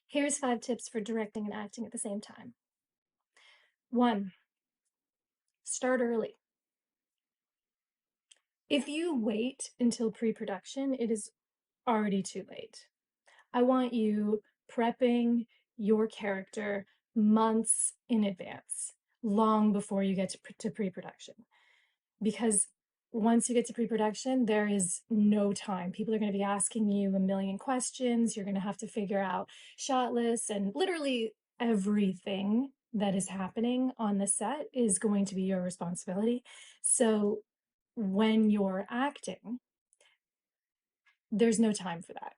Here's 5 tips for directing and acting at the same time. 1, start early. If you wait until pre-production, it is already too late. I want you prepping your character months in advance, long before you get to pre-production. Because once you get to pre-production, there is no time. People are going to be asking you a million questions. You're going to have to figure out shot lists, and literally everything that is happening on the set is going to be your responsibility. So when you're acting, there's no time for that.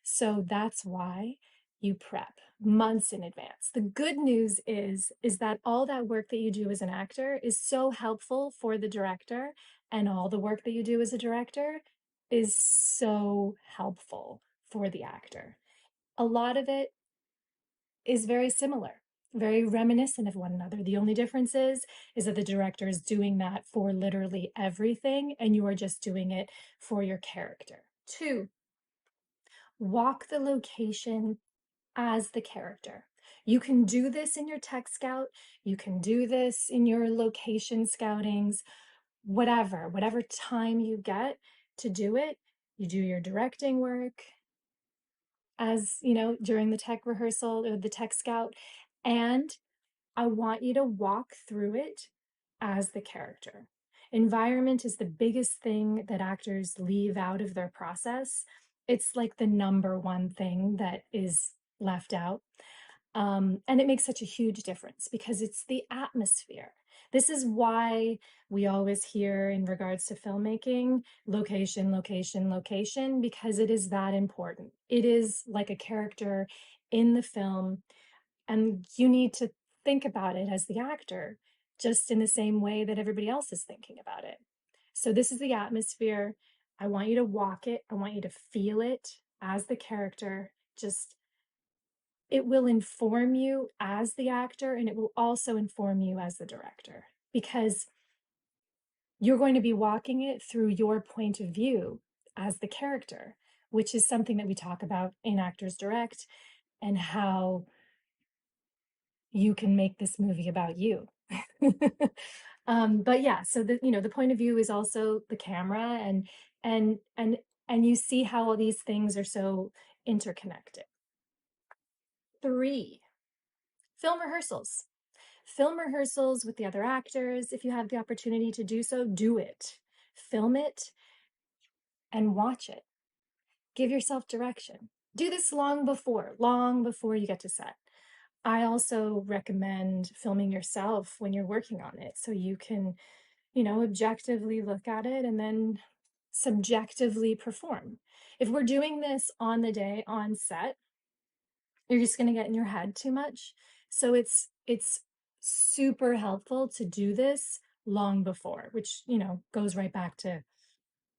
So that's why you prep months in advance. The good news is that all that work that you do as an actor is so helpful for the director, and all the work that you do as a director is so helpful for the actor. A lot of it is very similar, very reminiscent of one another. The only difference is that the director is doing that for literally everything, and you are just doing it for your character. 2, walk the location as the character. You can do this in your tech scout, you can do this in your location scoutings, whatever time you get to do it. You do your directing work as, during the tech rehearsal or the tech scout, and I want you to walk through it as the character. Environment is the biggest thing that actors leave out of their process. It's like the number one thing that is left out. And it makes such a huge difference because it's the atmosphere. This is why we always hear in regards to filmmaking, location, location, location, because it is that important. It is like a character in the film, and you need to think about it as the actor, just in the same way that everybody else is thinking about it. So this is the atmosphere. I want you to walk it. I want you to feel it as the character. Just it will inform you as the actor, and it will also inform you as the director, because you're going to be walking it through your point of view as the character, which is something that we talk about in Actors Direct, and how you can make this movie about you. But yeah, so the point of view is also the camera, and and and you see how all these things are so interconnected. 3, film rehearsals. Film rehearsals with the other actors. If you have the opportunity to do so, do it. Film it and watch it. Give yourself direction. Do this long before you get to set. I also recommend filming yourself when you're working on it, so you can, objectively look at it and then subjectively perform. If we're doing this on the day on set, you're just going to get in your head too much. So it's super helpful to do this long before, which, goes right back to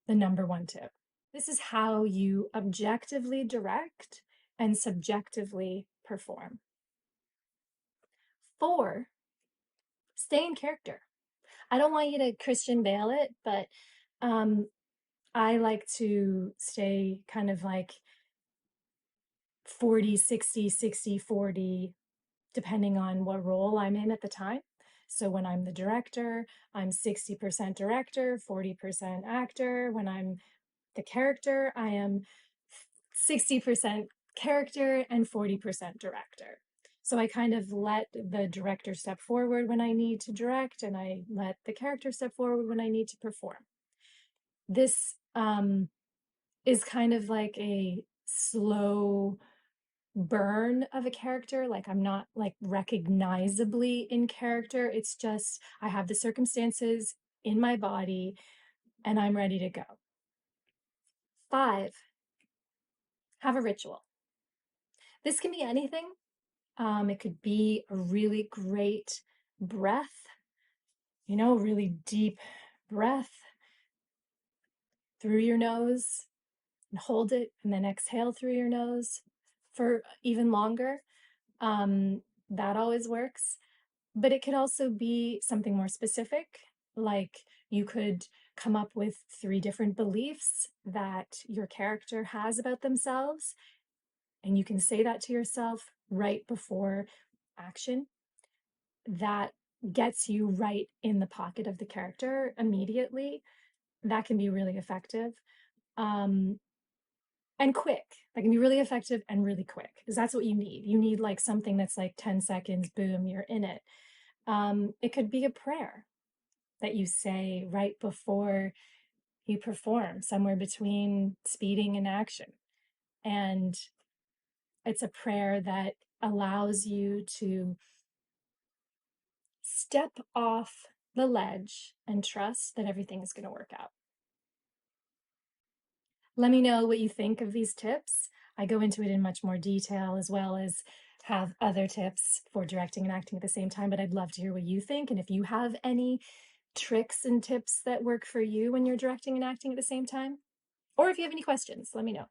the number one tip. This is how you objectively direct and subjectively perform. 4, stay in character. I don't want you to Christian Bale it, but I like to stay kind of like 40, 60, 60, 40, depending on what role I'm in at the time. So when I'm the director, I'm 60% director, 40% actor. When I'm the character, I am 60% character and 40% director. So I kind of let the director step forward when I need to direct, and I let the character step forward when I need to perform. This is kind of like a slow burn of a character. Like, I'm not like recognizably in character. It's just I have the circumstances in my body and I'm ready to go. 5, have a ritual. This can be anything. It could be a really great breath, really deep breath through your nose, and hold it, and then exhale through your nose for even longer. That always works. But it could also be something more specific, like you could come up with 3 different beliefs that your character has about themselves, and you can say that to yourself right before action, that gets you right in the pocket of the character immediately. That can be really effective. Um, and quick. That can be really effective and really quick, because that's what you need. You need like something that's like 10 seconds, boom, you're in it. It could be a prayer that you say right before you perform, somewhere between speeding and action. And it's a prayer that allows you to step off the ledge and trust that everything is going to work out. Let me know what you think of these tips. I go into it in much more detail, as well as have other tips for directing and acting at the same time, but I'd love to hear what you think. And if you have any tricks and tips that work for you when you're directing and acting at the same time, or if you have any questions, let me know.